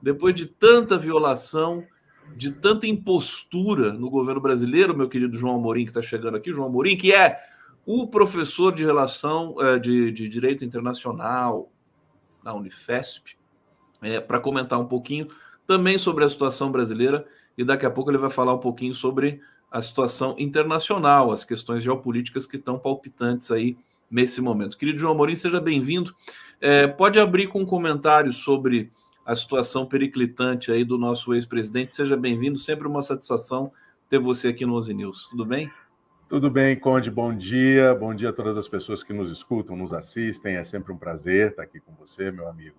depois de tanta violação, de tanta impostura no governo brasileiro, meu querido João Amorim, que está chegando aqui, João Amorim, que é o professor de relação de Direito Internacional na Unifesp, para comentar um pouquinho também sobre a situação brasileira, e daqui a pouco ele vai falar um pouquinho sobre a situação internacional, as questões geopolíticas que estão palpitantes aí nesse momento. Querido João Amorim, seja bem-vindo. Pode abrir com um comentário sobre a situação periclitante aí do nosso ex-presidente. Seja bem-vindo, sempre uma satisfação ter você aqui no Ozi News. Tudo bem? Tudo bem, Conde, bom dia a todas as pessoas que nos escutam, nos assistem, é sempre um prazer estar aqui com você, meu amigo,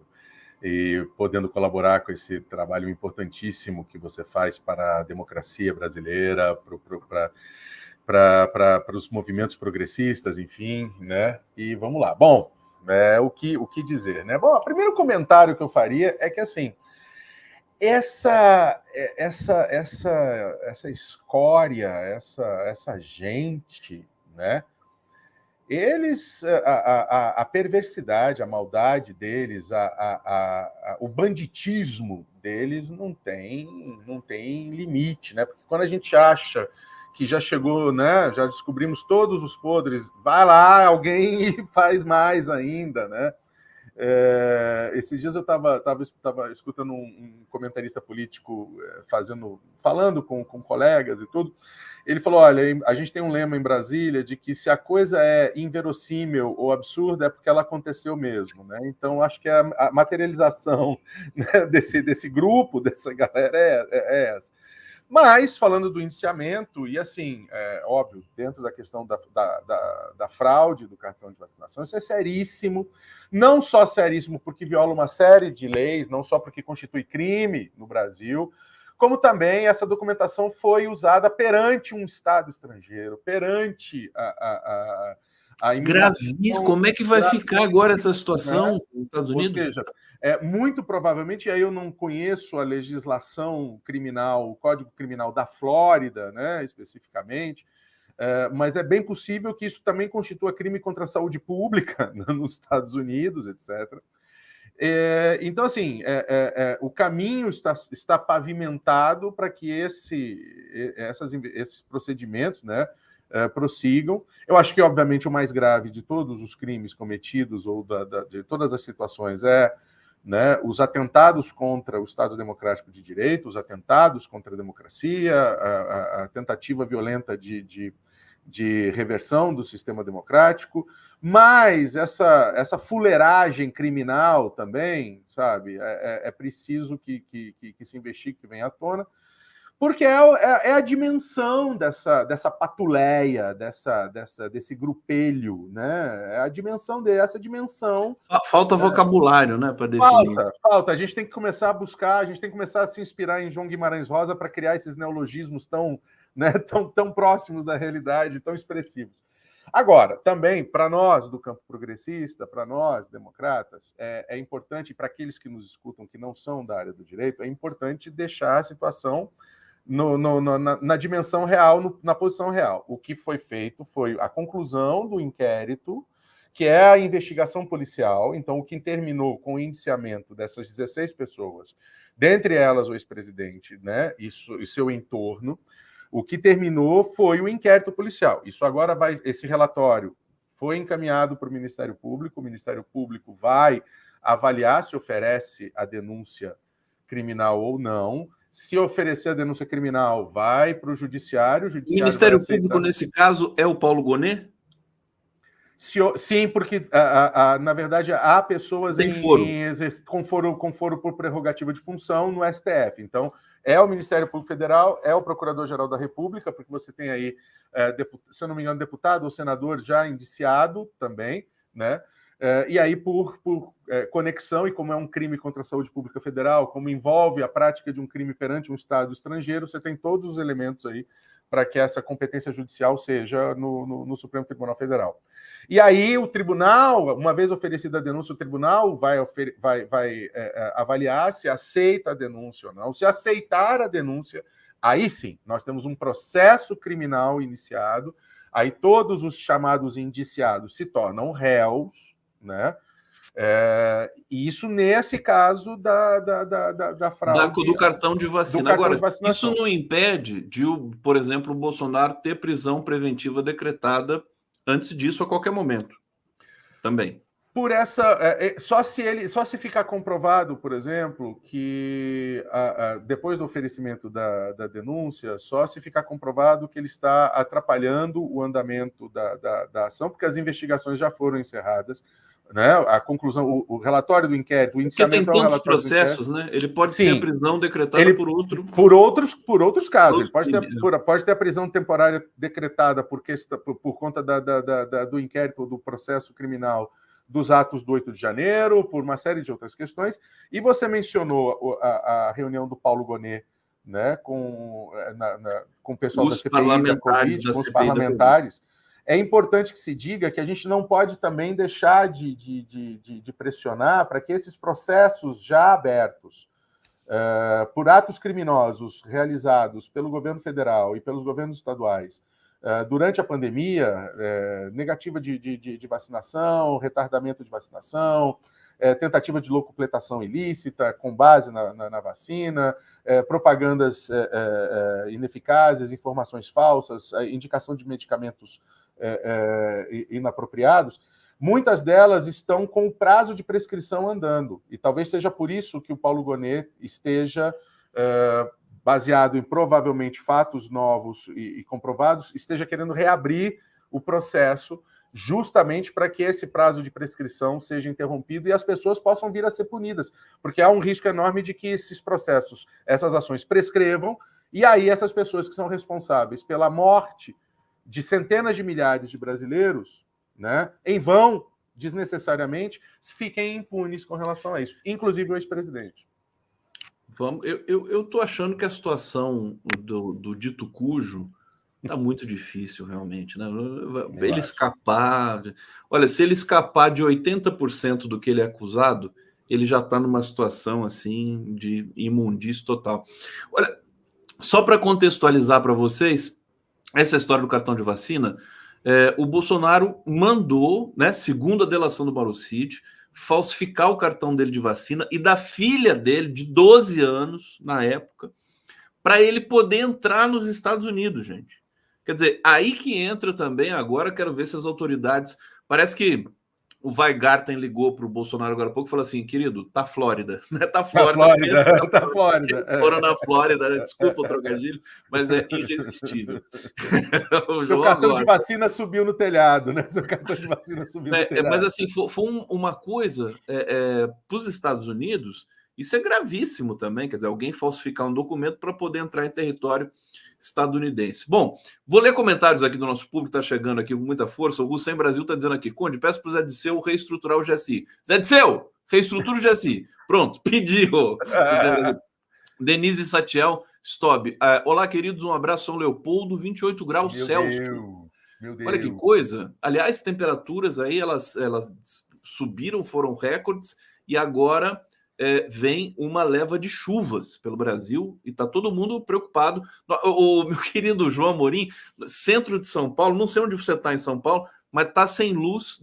e podendo colaborar com esse trabalho importantíssimo que você faz para a democracia brasileira, para os movimentos progressistas, enfim, né? E vamos lá. Bom, o que dizer, né? Bom, o primeiro comentário que eu faria é que, assim, essa escória, essa gente, né? Eles, a perversidade, a maldade deles, o banditismo deles não tem limite, né? Porque quando a gente acha que já chegou, né? Já descobrimos todos os podres, vai lá alguém e faz mais ainda, né? Esses dias eu estava escutando um comentarista político falando com colegas e tudo. Ele falou: olha, a gente tem um lema em Brasília de que se a coisa é inverossímil ou absurda é porque ela aconteceu mesmo, né? Então acho que a materialização, né, desse grupo, dessa galera é essa. Mas, falando do indiciamento, e assim, óbvio, dentro da questão da fraude do cartão de vacinação, isso é seríssimo, não só seríssimo porque viola uma série de leis, não só porque constitui crime no Brasil, como também essa documentação foi usada perante um Estado estrangeiro, perante a imigração. Gravíssimo. Como é que vai ficar agora essa situação nos Estados Unidos? Ou seja, muito provavelmente, aí eu não conheço a legislação criminal, o Código Criminal da Flórida, né, especificamente, mas é bem possível que isso também constitua crime contra a saúde pública nos Estados Unidos, etc. Então, assim, o caminho está pavimentado para que esses procedimentos, né, prossigam. Eu acho que, obviamente, o mais grave de todos os crimes cometidos ou de todas as situações né, os atentados contra o Estado Democrático de Direito, os atentados contra a democracia, a tentativa violenta de reversão do sistema democrático, mas essa fuleiragem criminal também, sabe, é preciso que se investigue, que venha à tona, porque é a dimensão dessa patuleia, desse grupelho, né? É a dimensão dessa dimensão. Falta vocabulário, né, para definir. Falta. A gente tem que começar a buscar, a gente tem que começar a se inspirar em João Guimarães Rosa para criar esses neologismos tão próximos da realidade, tão expressivos. Agora, também, para nós do campo progressista, para nós, democratas, é importante, para aqueles que nos escutam que não são da área do direito, é importante deixar a situação na dimensão real, na posição real. O que foi feito foi a conclusão do inquérito, que é a investigação policial. Então, o que terminou com o indiciamento dessas 16 pessoas, dentre elas o ex-presidente, né, e seu entorno, o que terminou foi o inquérito policial. Esse relatório foi encaminhado para o Ministério Público vai avaliar se oferece a denúncia criminal ou não. Se oferecer a denúncia criminal, vai para o Judiciário. O Ministério Público, nesse caso, é o Paulo Gonet? Sim, porque, na verdade, há pessoas com foro por prerrogativa de função no STF. Então, é o Ministério Público Federal, é o Procurador-Geral da República, porque você tem aí, se eu não me engano, deputado ou senador já indiciado também, né? E aí, por conexão, e como é um crime contra a saúde pública federal, como envolve a prática de um crime perante um Estado estrangeiro, você tem todos os elementos aí para que essa competência judicial seja no Supremo Tribunal Federal. E aí o tribunal, uma vez oferecida a denúncia, o tribunal vai avaliar se aceita a denúncia ou não. Se aceitar a denúncia, aí sim, nós temos um processo criminal iniciado, aí todos os chamados indiciados se tornam réus, né? E isso nesse caso da fraude do cartão de vacina. Cartão Agora, de vacinação. isso não impede de, por exemplo, o Bolsonaro ter prisão preventiva decretada antes disso a qualquer momento. Também. Por essa. Só se ficar comprovado, por exemplo, que depois do oferecimento da denúncia, só se ficar comprovado que ele está atrapalhando o andamento da ação, porque as investigações já foram encerradas. Né? A conclusão, o relatório do inquérito, o indiciamento porque tem tantos processos, né? Ele pode ter a prisão decretada por outros casos. Ele pode ter a prisão temporária decretada por conta do inquérito do processo criminal dos atos do 8 de janeiro, por uma série de outras questões. E você mencionou a reunião do Paulo Gonet, né, com o pessoal da CPI da Covid, com os parlamentares. É importante que se diga que a gente não pode também deixar de pressionar para que esses processos já abertos por atos criminosos realizados pelo governo federal e pelos governos estaduais durante a pandemia, negativa de vacinação, retardamento de vacinação, tentativa de locupletação ilícita com base na vacina, propagandas ineficazes, informações falsas, indicação de medicamentos inapropriados, muitas delas estão com o prazo de prescrição andando. E talvez seja por isso que o Paulo Gonet esteja, baseado em provavelmente fatos novos e comprovados, esteja querendo reabrir o processo justamente para que esse prazo de prescrição seja interrompido e as pessoas possam vir a ser punidas, porque há um risco enorme de que esses processos, essas ações prescrevam, e aí essas pessoas que são responsáveis pela morte de centenas de milhares de brasileiros, né, em vão, desnecessariamente, fiquem impunes com relação a isso, inclusive o ex-presidente. Eu estou achando que a situação do dito cujo está muito difícil, realmente, né? Ele escapar. Olha, se ele escapar de 80% do que ele é acusado, ele já está numa situação assim de imundície total. Olha, só para contextualizar para vocês essa história do cartão de vacina, o Bolsonaro mandou, né, segundo a delação do Mauro Cid, falsificar o cartão dele de vacina e da filha dele, de 12 anos, na época, para ele poder entrar nos Estados Unidos, gente. Quer dizer, aí que entra também, agora quero ver se as autoridades... Parece que o Weigarten ligou para o Bolsonaro agora há pouco e falou assim, querido, tá Flórida, né? Tá Flórida. Tá Flórida. Foram na Flórida, né? Desculpa o trocadilho, mas é irresistível. Seu cartão de vacina subiu no telhado, né? Seu cartão de vacina subiu no telhado. Mas assim, foi uma coisa para os Estados Unidos, isso é gravíssimo também, quer dizer, alguém falsificar um documento para poder entrar em território estadunidense. Bom, vou ler comentários aqui do nosso público, está chegando aqui com muita força. O Hussein Brasil está dizendo aqui, Conde, peço para o Zé Disseu reestruturar o GSI. Zé Disseu, reestrutura o GSI. Pronto, pediu. Denise Satiel, Stob. Olá, queridos, um abraço, São Leopoldo, 28 graus Celsius. Meu Deus. Olha que coisa. Aliás, temperaturas aí, elas subiram, foram recordes, e agora vem uma leva de chuvas pelo Brasil e está todo mundo preocupado. O meu querido João Amorim, centro de São Paulo, não sei onde você está em São Paulo, mas está sem luz,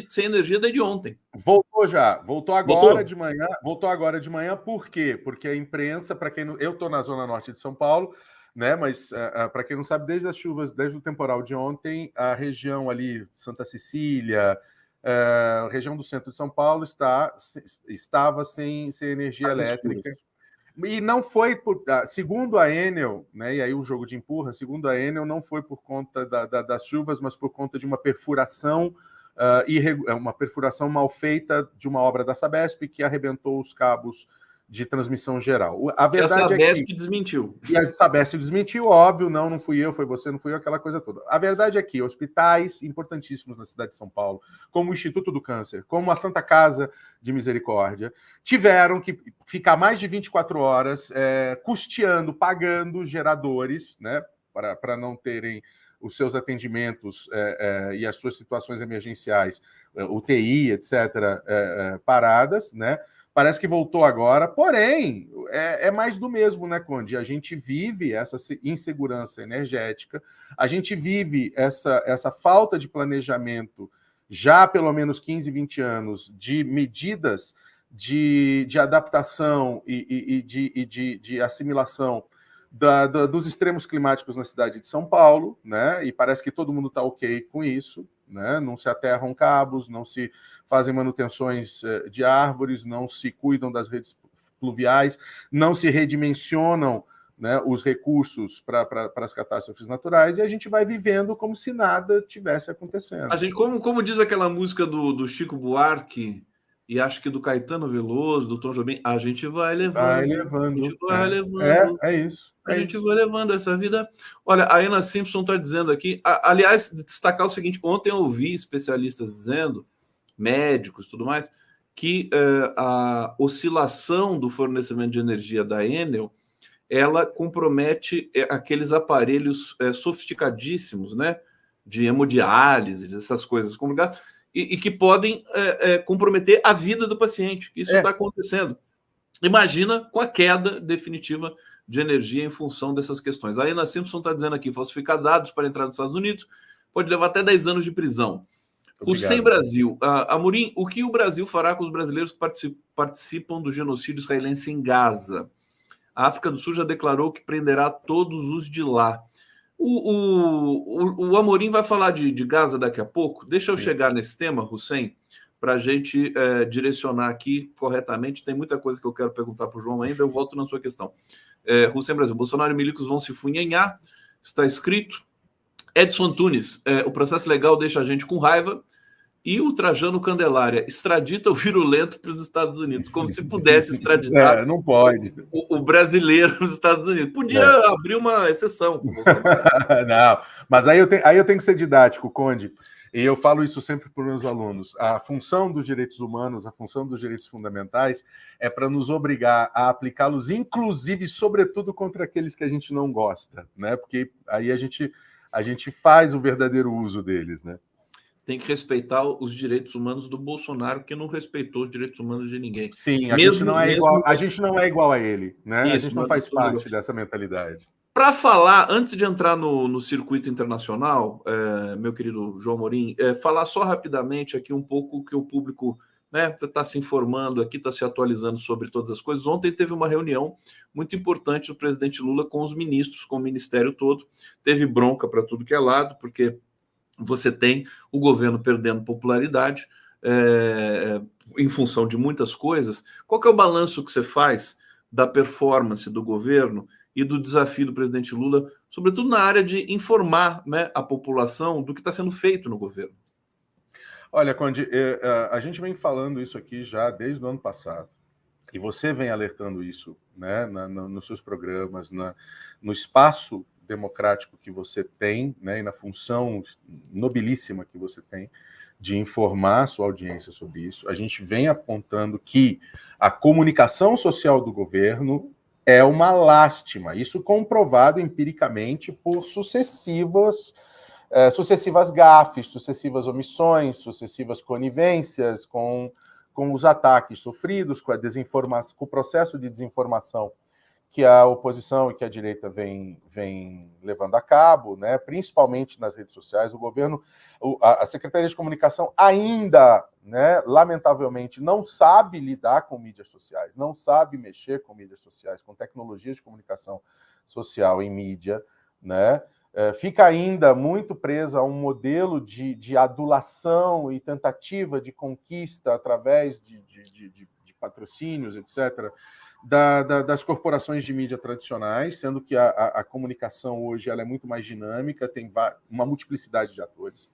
sem energia desde ontem. Voltou agora de manhã. Por quê? Porque a imprensa, eu estou na zona norte de São Paulo, né? Mas para quem não sabe, desde as chuvas, desde o temporal de ontem, a região ali, Santa Cecília, a região do centro de São Paulo estava sem energia elétrica. E não foi, segundo a Enel, né, e aí o jogo de empurra, segundo a Enel, não foi por conta das chuvas, mas por conta de uma perfuração, uma perfuração mal feita de uma obra da Sabesp que arrebentou os cabos de transmissão geral. A verdade a Sabesp desmentiu. E a Sabesp desmentiu, óbvio, não fui eu, foi você, não fui eu, aquela coisa toda. A verdade é que hospitais importantíssimos na cidade de São Paulo, como o Instituto do Câncer, como a Santa Casa de Misericórdia, tiveram que ficar mais de 24 horas custeando, pagando geradores, né, para não terem os seus atendimentos e as suas situações emergenciais, UTI, etc., paradas, né? Parece que voltou agora, porém, é mais do mesmo, né, Conde? A gente vive essa insegurança energética, a gente vive essa falta de planejamento já há pelo menos 15, 20 anos de medidas de adaptação e de assimilação dos extremos climáticos na cidade de São Paulo, né? E parece que todo mundo está ok com isso, né? Não se aterram cabos, não se fazem manutenções de árvores, não se cuidam das redes pluviais, não se redimensionam, né, os recursos para as catástrofes naturais, e a gente vai vivendo como se nada tivesse acontecendo. A gente, como diz aquela música do Chico Buarque, e acho que do Caetano Veloso, do Tom Jobim, a gente vai levando, a gente vai levando. É isso. A gente vai levando essa vida. Olha, a Ana Simpson está dizendo aqui, aliás, destacar o seguinte: ontem eu ouvi especialistas dizendo, médicos e tudo mais, que a oscilação do fornecimento de energia da Enel ela compromete aqueles aparelhos sofisticadíssimos, né, de hemodiálise, dessas coisas complicadas, e que podem comprometer a vida do paciente. Isso está acontecendo. Imagina com a queda definitiva de energia em função dessas questões. A Ana Simpson está dizendo aqui, falsificar dados para entrar nos Estados Unidos pode levar até 10 anos de prisão. Hussein Brasil. Amorim, o que o Brasil fará com os brasileiros que participam do genocídio israelense em Gaza? A África do Sul já declarou que prenderá todos os de lá. O Amorim vai falar de Gaza daqui a pouco. Deixa eu chegar nesse tema, Hussein, para a gente direcionar aqui corretamente. Tem muita coisa que eu quero perguntar para o João ainda, eu volto na sua questão. Hussein Brasil, Bolsonaro e milicos vão se funhanhar, está escrito. Edson Antunes, o processo legal deixa a gente com raiva, e o Trajano Candelária extradita o virulento para os Estados Unidos, como se pudesse extraditar não pode. O brasileiro nos Estados Unidos. Podia abrir uma exceção. Não, mas aí eu tenho que ser didático, Conde, e eu falo isso sempre para os meus alunos. A função dos direitos humanos, a função dos direitos fundamentais é para nos obrigar a aplicá-los, inclusive, sobretudo, contra aqueles que a gente não gosta, né? Porque aí a gente faz o verdadeiro uso deles, né? Tem que respeitar os direitos humanos do Bolsonaro, que não respeitou os direitos humanos de ninguém. Sim, a gente não é igual a ele, né? Isso, a gente não faz parte dessa mentalidade. Para falar, antes de entrar no circuito internacional, meu querido João Amorim, falar só rapidamente aqui um pouco que o público está se informando aqui, está se atualizando sobre todas as coisas. Ontem teve uma reunião muito importante do presidente Lula com os ministros, com o ministério todo. Teve bronca para tudo que é lado, porque você tem o governo perdendo popularidade em função de muitas coisas. Qual que é o balanço que você faz da performance do governo e do desafio do presidente Lula, sobretudo na área de informar, né, a população do que está sendo feito no governo? Olha, Conde, a gente vem falando isso aqui já desde o ano passado, e você vem alertando isso, né, nos seus programas, no espaço democrático que você tem, né, e na função nobilíssima que você tem de informar a sua audiência sobre isso. A gente vem apontando que a comunicação social do governo é uma lástima, isso comprovado empiricamente por sucessivas gafes, sucessivas omissões, sucessivas conivências com os ataques sofridos, com a desinformação, com o processo de desinformação que a oposição e que a direita vem levando a cabo, né, principalmente nas redes sociais. O governo, a Secretaria de Comunicação ainda, né, lamentavelmente, não sabe lidar com mídias sociais, não sabe mexer com mídias sociais, com tecnologias de comunicação social em mídia, né, fica ainda muito presa a um modelo de adulação e tentativa de conquista através de patrocínios, etc., das corporações de mídia tradicionais, sendo que a comunicação hoje ela é muito mais dinâmica, tem uma multiplicidade de atores.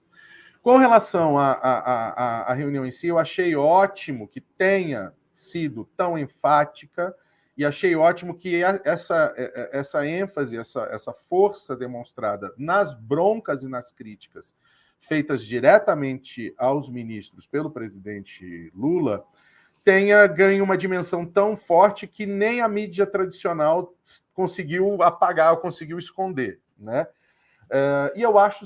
Com relação à reunião em si, eu achei ótimo que tenha sido tão enfática e achei ótimo que essa ênfase, essa força demonstrada nas broncas e nas críticas feitas diretamente aos ministros pelo presidente Lula tenha ganho uma dimensão tão forte que nem a mídia tradicional conseguiu apagar ou conseguiu esconder, né? E eu acho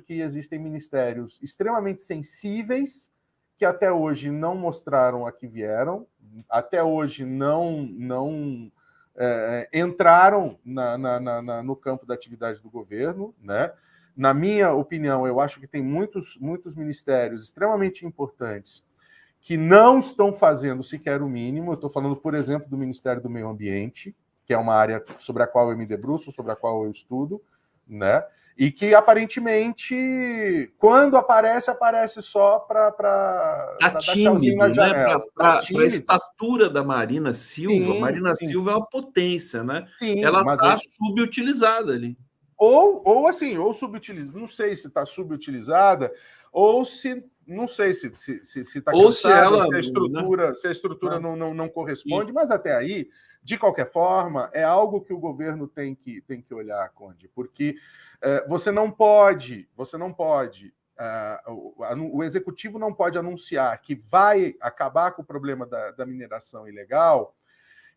que existem ministérios extremamente sensíveis que até hoje não mostraram a que vieram, até hoje não entraram no campo da atividade do governo, né? Na minha opinião, eu acho que tem muitos ministérios extremamente importantes que não estão fazendo sequer o mínimo. Eu estou falando, por exemplo, do Ministério do Meio Ambiente, que é uma área sobre a qual eu me debruço, sobre a qual eu estudo, né? E que, aparentemente, quando aparece só para dar tchauzinho na janela. Para a estatura da Marina Silva, Marina Silva é uma potência, né? Sim, ela está subutilizada ali. Ou assim, ou subutilizada, não sei se está subutilizada, ou se não sei se está cansada, se a estrutura não corresponde, mas até aí, de qualquer forma, é algo que o governo tem que olhar, Conde, porque você não pode, o executivo não pode anunciar que vai acabar com o problema da mineração ilegal,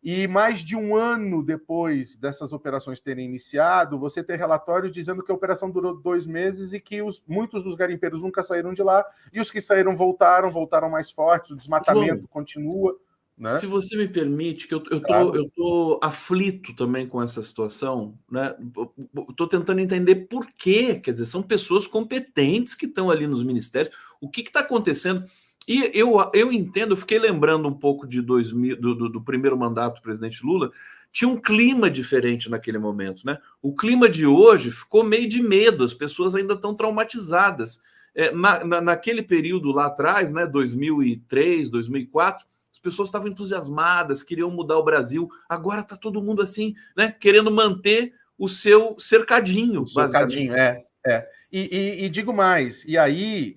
e mais de um ano depois dessas operações terem iniciado, você tem relatórios dizendo que a operação durou 2 meses e que muitos dos garimpeiros nunca saíram de lá, e os que saíram voltaram mais fortes, o desmatamento continua. Né? Se você me permite, que eu tô aflito também com essa situação, né? Estou tentando entender por quê. Quer dizer, são pessoas competentes que estão ali nos ministérios. O que está acontecendo? E eu entendo, eu fiquei lembrando um pouco de 2000, do primeiro mandato do presidente Lula, tinha um clima diferente naquele momento, né? O clima de hoje ficou meio de medo, as pessoas ainda estão traumatizadas. Naquele período lá atrás, né, 2003, 2004, as pessoas estavam entusiasmadas, queriam mudar o Brasil. Agora está todo mundo assim, né, querendo manter o seu cercadinho, basicamente. E digo mais, e aí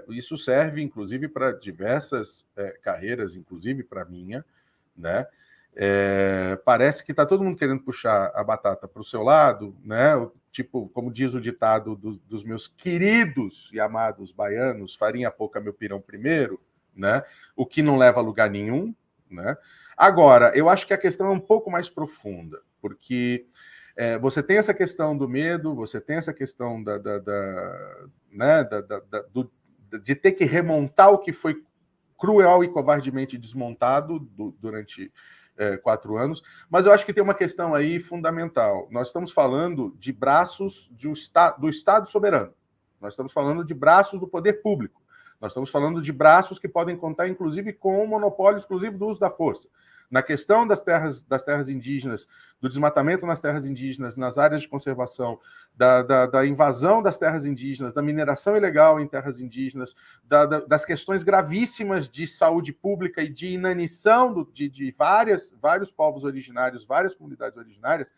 isso serve inclusive para diversas carreiras, inclusive para a minha, né? Parece que está todo mundo querendo puxar a batata para o seu lado, né? Tipo, como diz o ditado dos meus queridos e amados baianos, farinha pouca, meu pirão primeiro, né? O que não leva a lugar nenhum, né? Agora, eu acho que a questão é um pouco mais profunda, porque você tem essa questão do medo, você tem essa questão de ter que remontar o que foi cruel e covardemente desmontado durante 4 anos, mas eu acho que tem uma questão aí fundamental. Nós estamos falando de braços do Estado soberano, nós estamos falando de braços do poder público, nós estamos falando de braços que podem contar, inclusive, com o monopólio exclusivo do uso da força. Na questão das terras indígenas, do desmatamento nas terras indígenas, nas áreas de conservação, da invasão das terras indígenas, da mineração ilegal em terras indígenas, das questões gravíssimas de saúde pública e de inanição de vários povos originários, várias comunidades originárias,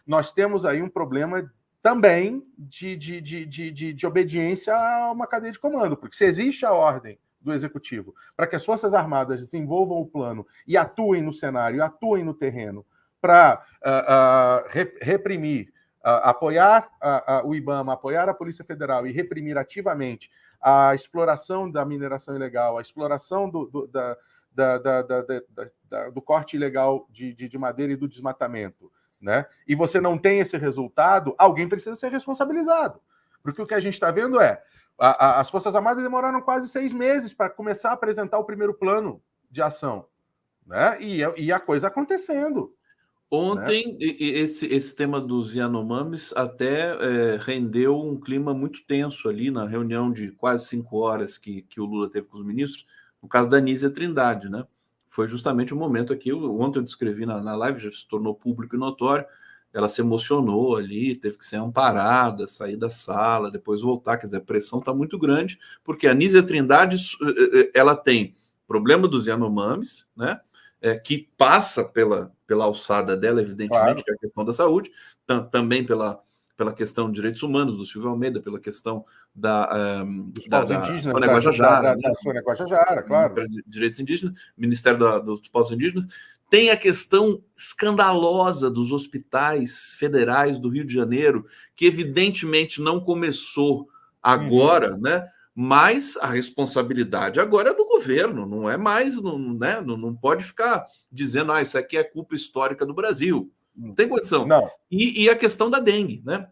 nós temos aí um problema também de obediência a uma cadeia de comando, porque se existe a ordem do Executivo para que as Forças Armadas desenvolvam o plano e atuem no cenário, atuem no terreno para reprimir, apoiar o IBAMA, apoiar a Polícia Federal e reprimir ativamente a exploração da mineração ilegal, a exploração do corte ilegal de madeira e do desmatamento, né? E você não tem esse resultado, alguém precisa ser responsabilizado. Porque o que a gente está vendo as Forças Armadas demoraram quase 6 meses para começar a apresentar o primeiro plano de ação, né? E a coisa acontecendo. Ontem, né? Esse tema dos Yanomamis até rendeu um clima muito tenso ali na reunião de quase 5 horas que o Lula teve com os ministros, no caso da Nízia Trindade, né? Foi justamente o momento aqui, ontem eu descrevi na live, já se tornou público e notório, ela se emocionou ali, teve que ser amparada, sair da sala, depois voltar, quer dizer, a pressão está muito grande, porque a Nízia Trindade, ela tem problema dos Yanomamis, né? Que passa pela alçada dela, evidentemente, claro, que é a questão da saúde, também pela questão de direitos humanos do Silvio Almeida, pela questão dos povos indígenas, da Sônia Guajajara, claro. Direitos indígenas, Ministério dos Povos Indígenas. Tem a questão escandalosa dos hospitais federais do Rio de Janeiro, que evidentemente não começou agora, né? Mas a responsabilidade agora é do governo, não é mais, né? Não pode ficar dizendo, isso aqui é culpa histórica do Brasil. Não tem condição. Não. E a questão da dengue, né?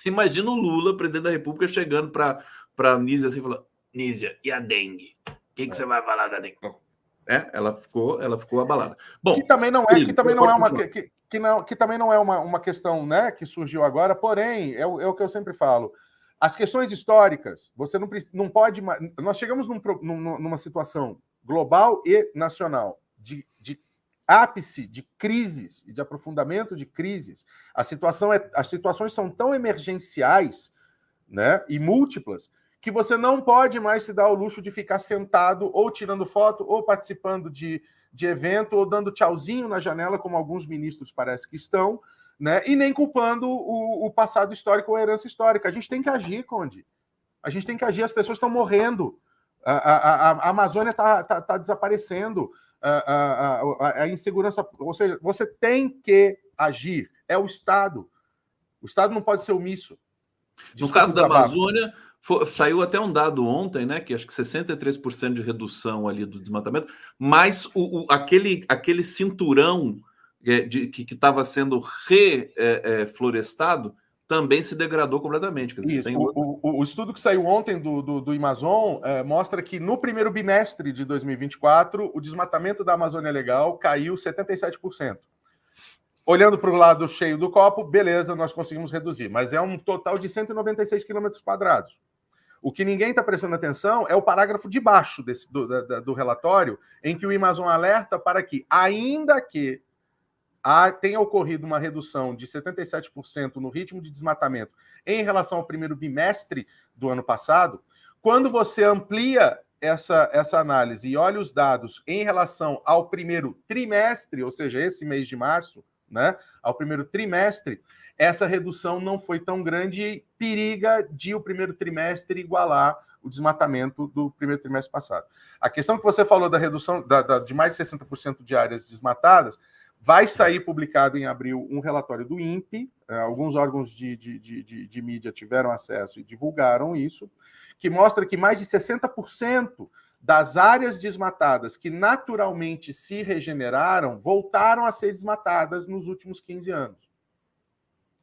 Imagina o Lula, presidente da República, chegando para a Nízia assim, falando, Nízia, e a dengue? O que você vai falar da dengue? Ela ficou abalada. Bom, que também não é uma questão, né, que surgiu agora, porém, é o que eu sempre falo. As questões históricas, você não pode... Nós chegamos numa situação global e nacional de ápice de crises e de aprofundamento de crises. As situações são tão emergenciais, né, e múltiplas, que você não pode mais se dar ao luxo de ficar sentado ou tirando foto ou participando de evento ou dando tchauzinho na janela, como alguns ministros parece que estão, né? E nem culpando o passado histórico ou a herança histórica. A gente tem que agir, Conde. A gente tem que agir. As pessoas estão morrendo. A Amazônia está desaparecendo. A insegurança... Ou seja, você tem que agir. É o Estado. O Estado não pode ser omisso. No caso da Amazônia, saiu até um dado ontem, né, que acho que 63% de redução ali do desmatamento, mas aquele cinturão que estava sendo reflorestado também se degradou completamente. Quer dizer, isso. O estudo que saiu ontem do Amazon mostra que no primeiro bimestre de 2024, o desmatamento da Amazônia Legal caiu 77%. Olhando para o lado cheio do copo, beleza, nós conseguimos reduzir, mas é um total de 196 quilômetros quadrados. O que ninguém está prestando atenção é o parágrafo de baixo do relatório, em que o Amazon alerta para que, ainda que tenha ocorrido uma redução de 77% no ritmo de desmatamento em relação ao primeiro bimestre do ano passado, quando você amplia essa análise e olha os dados em relação ao primeiro trimestre, ou seja, esse mês de março, né, ao primeiro trimestre, essa redução não foi tão grande e periga de o primeiro trimestre igualar o desmatamento do primeiro trimestre passado. A questão que você falou da redução de mais de 60% de áreas desmatadas, vai sair publicado em abril um relatório do INPE, alguns órgãos de mídia tiveram acesso e divulgaram isso, que mostra que mais de 60% das áreas desmatadas que naturalmente se regeneraram voltaram a ser desmatadas nos últimos 15 anos.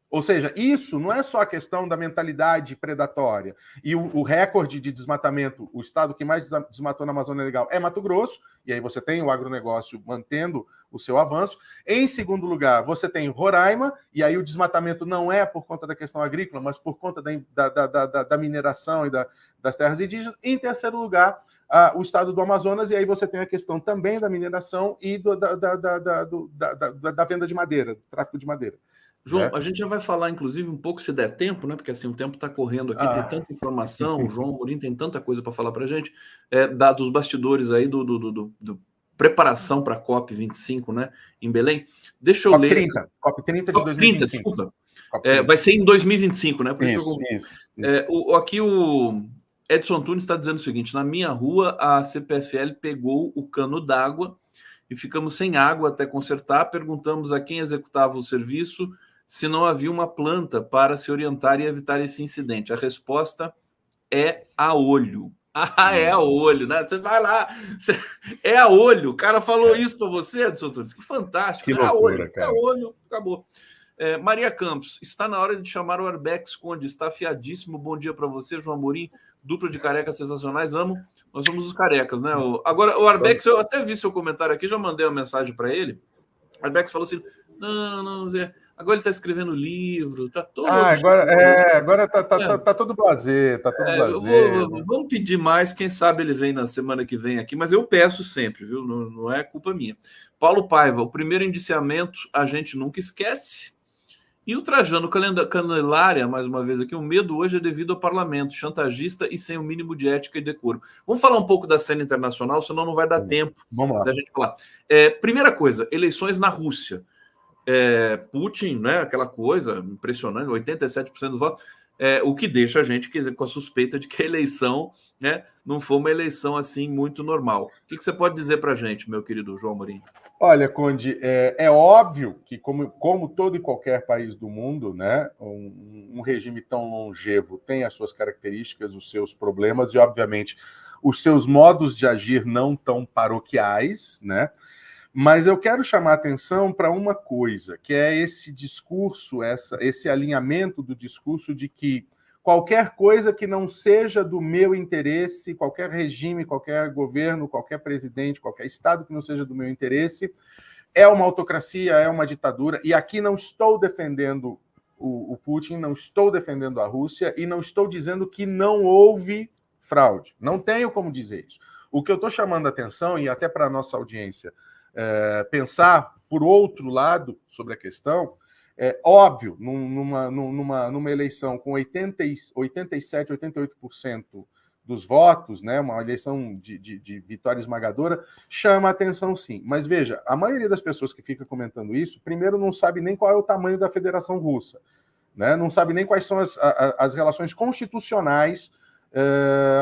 Ou seja, isso não é só a questão da mentalidade predatória. E o recorde de desmatamento, o estado que mais desmatou na Amazônia Legal é Mato Grosso, e aí você tem o agronegócio mantendo o seu avanço. Em segundo lugar, você tem Roraima, e aí o desmatamento não é por conta da questão agrícola, mas por conta da mineração e das terras indígenas. Em terceiro lugar, o estado do Amazonas, e aí você tem a questão também da mineração e da venda de madeira, do tráfico de madeira. João, a gente já vai falar, inclusive, um pouco, se der tempo, né? Porque assim, o tempo está correndo aqui, tem tanta informação, o João Amorim tem tanta coisa para falar para a gente, dos bastidores aí do preparação para a COP25, né? Em Belém. Deixa eu ler. COP30 de 2025. Desculpa. Vai ser em 2025, né? Isso. Aqui o Edson Tunes está dizendo o seguinte: na minha rua, a CPFL pegou o cano d'água e ficamos sem água até consertar. Perguntamos a quem executava o serviço se não havia uma planta para se orientar e evitar esse incidente. A resposta é a olho. É a olho, né? Você vai lá, é a olho. O cara falou isso para você, Edson Tunes. Que fantástico. Que loucura, cara. É a olho, acabou. Maria Campos, está na hora de chamar o Arbex Conde, está afiadíssimo. Bom dia para você, João Amorim. Dupla de carecas sensacionais, amo. Nós somos os carecas, né? Agora, o Arbex, eu até vi seu comentário aqui, já mandei uma mensagem para ele. O Arbex falou assim: não, agora ele está escrevendo livro, tá todo. Agora tá todo blasé, tá todo blasé. Vamos pedir mais, quem sabe ele vem na semana que vem aqui, mas eu peço sempre, viu? Não é culpa minha. Paulo Paiva, o primeiro indiciamento a gente nunca esquece. E o Trajano Canelária, mais uma vez aqui, o medo hoje é devido ao parlamento, chantagista e sem o mínimo de ética e decoro. Vamos falar um pouco da cena internacional, senão não vai dar tempo da gente falar. Primeira coisa, eleições na Rússia. Putin, né, aquela coisa impressionante, 87% do voto, o que deixa a gente com a suspeita de que a eleição, né, não foi uma eleição assim muito normal. O que você pode dizer para a gente, meu querido João Amorim? Olha, Conde, é óbvio que, como todo e qualquer país do mundo, né, um regime tão longevo tem as suas características, os seus problemas e, obviamente, os seus modos de agir não tão paroquiais, né? Mas eu quero chamar a atenção para uma coisa, que é esse discurso, esse alinhamento do discurso de que qualquer coisa que não seja do meu interesse, qualquer regime, qualquer governo, qualquer presidente, qualquer Estado que não seja do meu interesse, é uma autocracia, é uma ditadura. E aqui não estou defendendo o Putin, não estou defendendo a Rússia e não estou dizendo que não houve fraude. Não tenho como dizer isso. O que eu estou chamando a atenção, e até para a nossa audiência pensar por outro lado sobre a questão, é óbvio, numa eleição com 87, 88% dos votos, né, uma eleição de vitória esmagadora, chama a atenção sim. Mas veja, a maioria das pessoas que fica comentando isso, primeiro não sabe nem qual é o tamanho da Federação Russa, né, não sabe nem quais são as relações constitucionais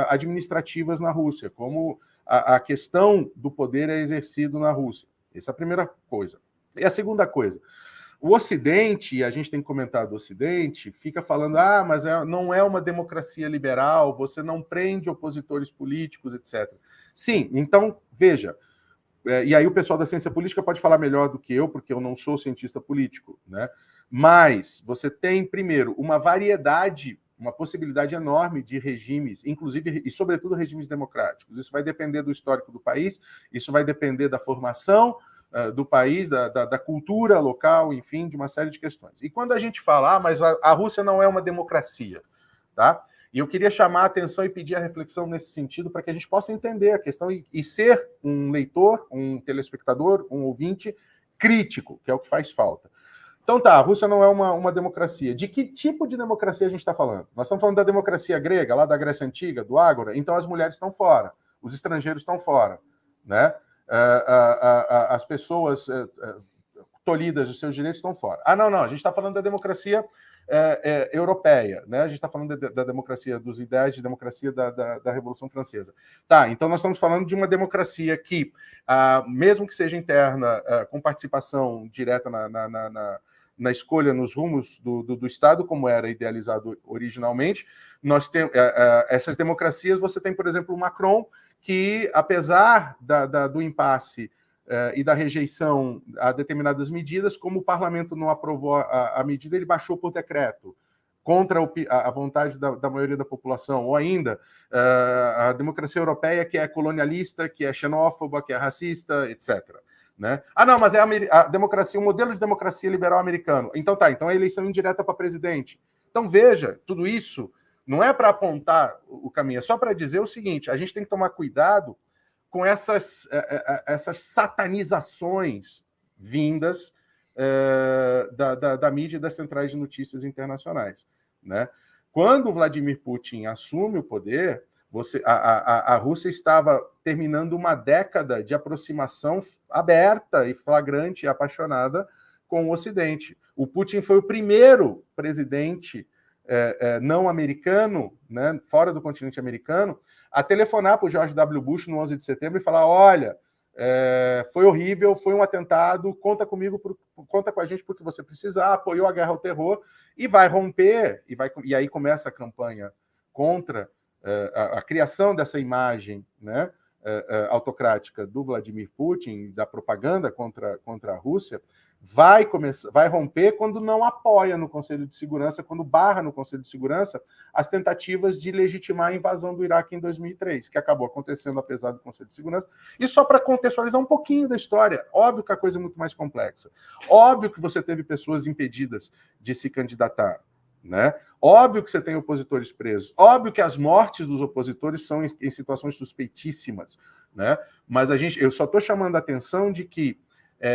administrativas na Rússia, como a questão do poder é exercido na Rússia. Essa é a primeira coisa. E a segunda coisa, o Ocidente, e a gente tem comentado o Ocidente, fica falando, mas não é uma democracia liberal, você não prende opositores políticos, etc. Sim, então, veja, e aí o pessoal da ciência política pode falar melhor do que eu, porque eu não sou cientista político, né? Mas você tem, primeiro, uma variedade, uma possibilidade enorme de regimes, inclusive e sobretudo regimes democráticos. Isso vai depender do histórico do país, isso vai depender da formação do país, da cultura local, enfim, de uma série de questões. E quando a gente fala, mas a Rússia não é uma democracia, tá? E eu queria chamar a atenção e pedir a reflexão nesse sentido para que a gente possa entender a questão e ser um leitor, um telespectador, um ouvinte crítico, que é o que faz falta. Então tá, a Rússia não é uma democracia. De que tipo de democracia a gente está falando? Nós estamos falando da democracia grega, lá da Grécia Antiga, do Ágora, então as mulheres estão fora, os estrangeiros estão fora, né? As pessoas tolhidas dos seus direitos estão fora. Não, a gente está falando da democracia europeia, né? A gente está falando da democracia, dos ideais de democracia da Revolução Francesa. Tá, então nós estamos falando de uma democracia que, mesmo que seja interna, com participação direta na escolha, nos rumos do Estado, como era idealizado originalmente, nós temos essas democracias. Você tem, por exemplo, o Macron, que, apesar do impasse e da rejeição a determinadas medidas, como o parlamento não aprovou a medida, ele baixou por decreto, contra a vontade da maioria da população. Ou ainda, a democracia europeia, que é colonialista, que é xenófoba, que é racista, etc. Né? Não, mas é a democracia, o modelo de democracia liberal americano. Então tá, então é eleição indireta para presidente. Então veja, tudo isso não é para apontar o caminho, é só para dizer o seguinte: a gente tem que tomar cuidado com essas satanizações vindas da mídia e das centrais de notícias internacionais, né? Quando o Vladimir Putin assume o poder, a Rússia estava terminando uma década de aproximação aberta e flagrante e apaixonada com o Ocidente. O Putin foi o primeiro presidente não americano, né, fora do continente americano, a telefonar para o George W. Bush no 11 de setembro e falar: olha, foi horrível, foi um atentado, conta comigo, conta com a gente porque você precisar, apoiou a guerra ao terror, e vai romper, e aí começa a campanha contra a criação dessa imagem, né, autocrática do Vladimir Putin, da propaganda contra a Rússia. Vai romper quando não apoia no Conselho de Segurança, quando barra no Conselho de Segurança as tentativas de legitimar a invasão do Iraque em 2003, que acabou acontecendo apesar do Conselho de Segurança. E só para contextualizar um pouquinho da história, óbvio que a coisa é muito mais complexa. Óbvio que você teve pessoas impedidas de se candidatar, né? Óbvio que você tem opositores presos. Óbvio que as mortes dos opositores são em situações suspeitíssimas, né? Mas eu só estou chamando a atenção de que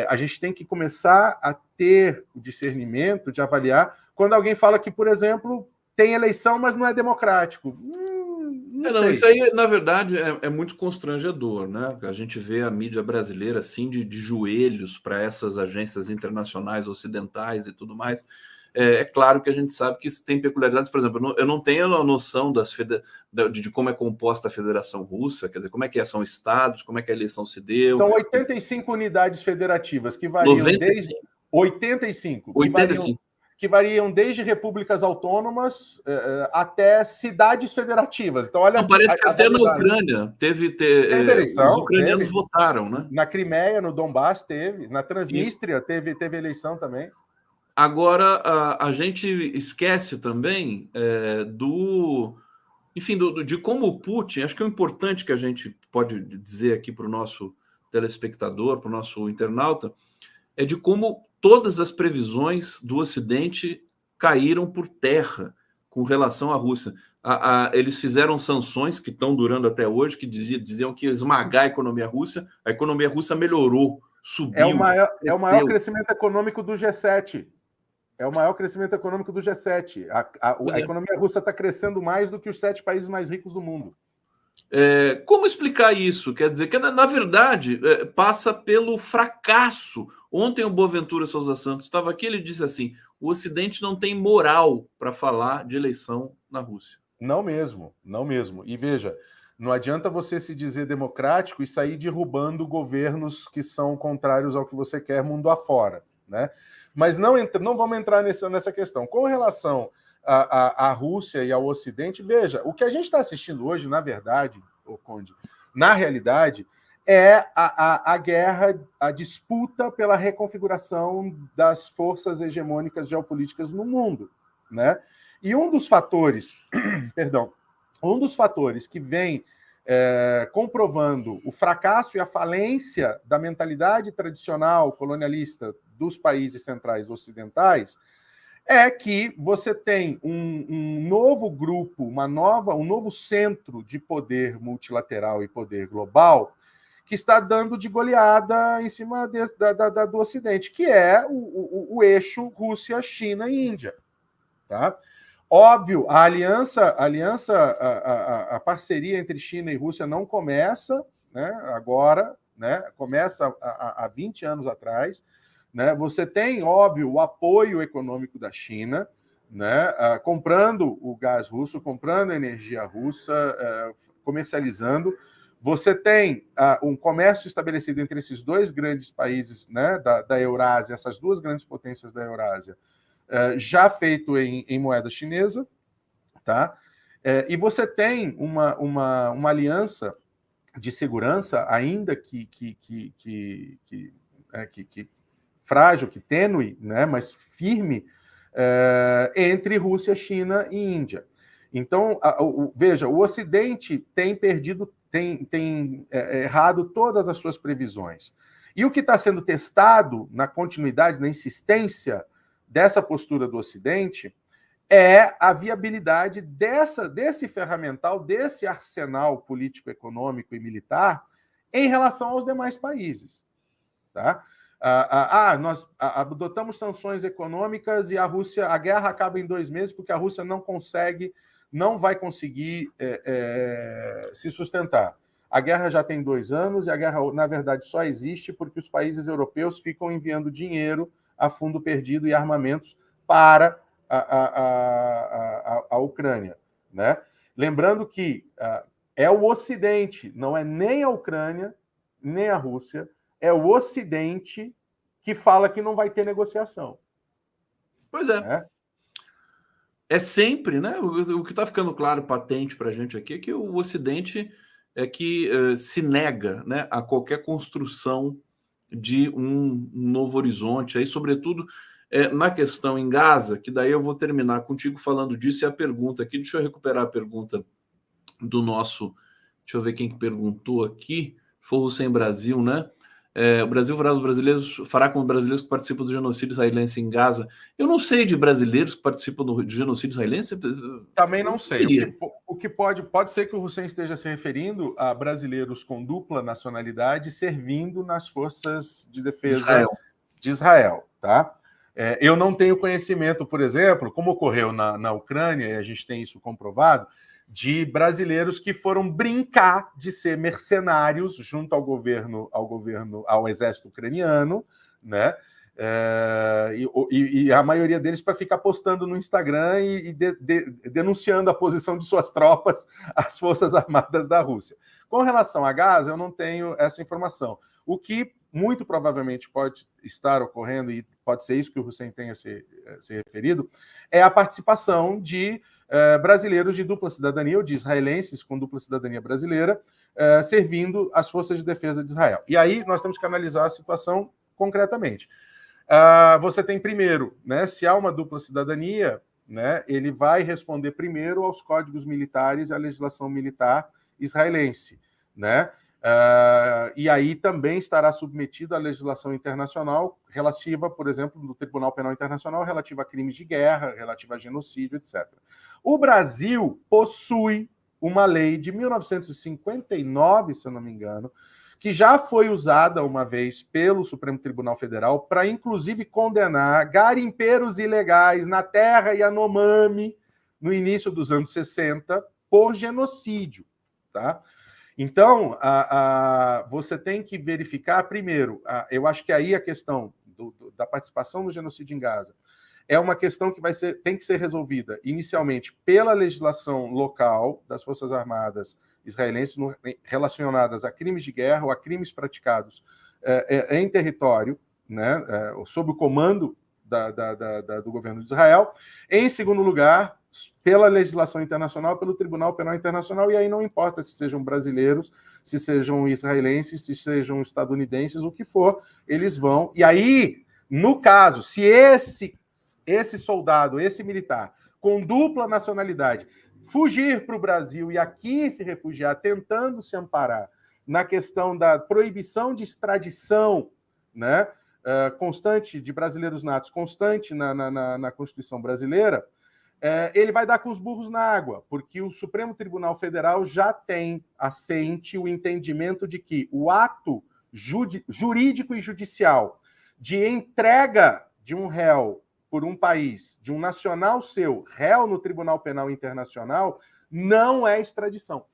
a gente tem que começar a ter o discernimento de avaliar quando alguém fala que, por exemplo, tem eleição, mas não é democrático. Não, isso aí, na verdade, é muito constrangedor, né? A gente vê a mídia brasileira assim de joelhos para essas agências internacionais ocidentais e tudo mais. É claro que a gente sabe que isso tem peculiaridades. Por exemplo, eu não tenho a noção de como é composta a Federação Russa, quer dizer, como é que são estados, como é que a eleição se deu. São 85 unidades federativas que variam 95. desde 85. 85. Que variam desde repúblicas autônomas até cidades federativas. Então, olha, parece que até na Ucrânia teve eleição, os ucranianos votaram, né? Na Crimeia, no Donbass teve, na Transnistria teve eleição também. Agora, a gente esquece também enfim, de como o Putin, acho que é o importante que a gente pode dizer aqui para o nosso telespectador, para o nosso internauta, é de como todas as previsões do Ocidente caíram por terra com relação à Rússia. Eles fizeram sanções que estão durando até hoje, que diziam que ia esmagar a economia russa melhorou, subiu, é o maior crescimento econômico do G7. É o maior crescimento econômico do G7. A economia russa está crescendo mais do que os 7 países mais ricos do mundo. Como explicar isso? Quer dizer, que na verdade passa pelo fracasso. Ontem o Boaventura Souza Santos estava aqui, ele disse assim: o Ocidente não tem moral para falar de eleição na Rússia. Não mesmo, não mesmo. E veja, não adianta você se dizer democrático e sair derrubando governos que são contrários ao que você quer mundo afora, né? Mas não vamos entrar nessa questão. Com relação à Rússia e ao Ocidente, veja, o que a gente está assistindo hoje, na verdade, Conde, na realidade, é a guerra, a disputa pela reconfiguração das forças hegemônicas geopolíticas no mundo, né? E um dos fatores, que vem comprovando o fracasso e a falência da mentalidade tradicional colonialista dos países centrais ocidentais é que você tem um novo grupo, um novo centro de poder multilateral e poder global que está dando de goleada em cima do Ocidente, que é o eixo Rússia, China e Índia. Tá? Óbvio, a parceria entre China e Rússia não começa, né, agora, né, começa há 20 anos atrás. Né? Você tem, óbvio, o apoio econômico da China, né, comprando o gás russo, comprando a energia russa, comercializando. Você tem um comércio estabelecido entre esses dois grandes países, né, da Eurásia, essas duas grandes potências da Eurásia, já feito em moeda chinesa, tá? E você tem uma aliança de segurança, ainda que frágil, que tênue, né, mas firme, entre Rússia, China e Índia. Então, veja, o Ocidente tem perdido, tem errado todas as suas previsões. E o que está sendo testado na continuidade, na insistência dessa postura do Ocidente, é a viabilidade desse ferramental, desse arsenal político, econômico e militar em relação aos demais países. Tá? Nós adotamos sanções econômicas e a guerra acaba em 2 meses porque a Rússia não vai conseguir se sustentar. A guerra já tem 2 anos e a guerra, na verdade, só existe porque os países europeus ficam enviando dinheiro a fundo perdido e armamentos para a Ucrânia. Né? Lembrando que é o Ocidente, não é nem a Ucrânia, nem a Rússia, é o Ocidente que fala que não vai ter negociação. Pois é. É sempre, né? O que está ficando claro, patente para a gente aqui, é que o Ocidente é que se nega, né, a qualquer construção de um novo horizonte, aí, sobretudo na questão em Gaza, que daí eu vou terminar contigo falando disso, e a pergunta aqui, deixa eu recuperar a pergunta do nosso, deixa eu ver quem que perguntou aqui, foi o Sem Brasil, né? O Brasil fará com os brasileiros que participam do genocídio israelense em Gaza. Eu não sei de brasileiros que participam do genocídio israelense. Também não sei. O que pode ser que o Hussein esteja se referindo a brasileiros com dupla nacionalidade servindo nas forças de defesa de Israel. Tá? Eu não tenho conhecimento, por exemplo, como ocorreu na Ucrânia, e a gente tem isso comprovado, de brasileiros que foram brincar de ser mercenários junto ao exército ucraniano, né? E a maioria deles para ficar postando no Instagram e denunciando a posição de suas tropas às Forças Armadas da Rússia. Com relação a Gaza, eu não tenho essa informação. O que muito provavelmente pode estar ocorrendo, e pode ser isso que o Hussein tenha se referido, é a participação de brasileiros de dupla cidadania, ou de israelenses com dupla cidadania brasileira, servindo as forças de defesa de Israel. E aí nós temos que analisar a situação concretamente. você tem primeiro, né, se há uma dupla cidadania, né, ele vai responder primeiro aos códigos militares e à legislação militar israelense, né? E aí também estará submetido à legislação internacional relativa, por exemplo, do Tribunal Penal Internacional, relativa a crimes de guerra, relativa a genocídio, etc. O Brasil possui uma lei de 1959, se eu não me engano, que já foi usada uma vez pelo Supremo Tribunal Federal para, inclusive, condenar garimpeiros ilegais na terra Yanomami, no início dos anos 60, por genocídio, tá? Então, você tem que verificar, primeiro, eu acho que aí a questão da participação no genocídio em Gaza é uma questão que tem que ser resolvida inicialmente pela legislação local das Forças Armadas israelenses relacionadas a crimes de guerra ou a crimes praticados em território, né, sob o comando do governo de Israel. Em segundo lugar, pela legislação internacional, pelo Tribunal Penal Internacional, e aí não importa se sejam brasileiros, se sejam israelenses, se sejam estadunidenses, o que for, eles vão. E aí, no caso, se esse soldado, esse militar, com dupla nacionalidade, fugir para o Brasil e aqui se refugiar, tentando se amparar na questão da proibição de extradição, né, constante de brasileiros natos, constante na Constituição brasileira, ele vai dar com os burros na água, porque o Supremo Tribunal Federal já tem assente o entendimento de que o ato jurídico e judicial de entrega de um réu por um país, de um nacional seu, réu no Tribunal Penal Internacional, não é extradição.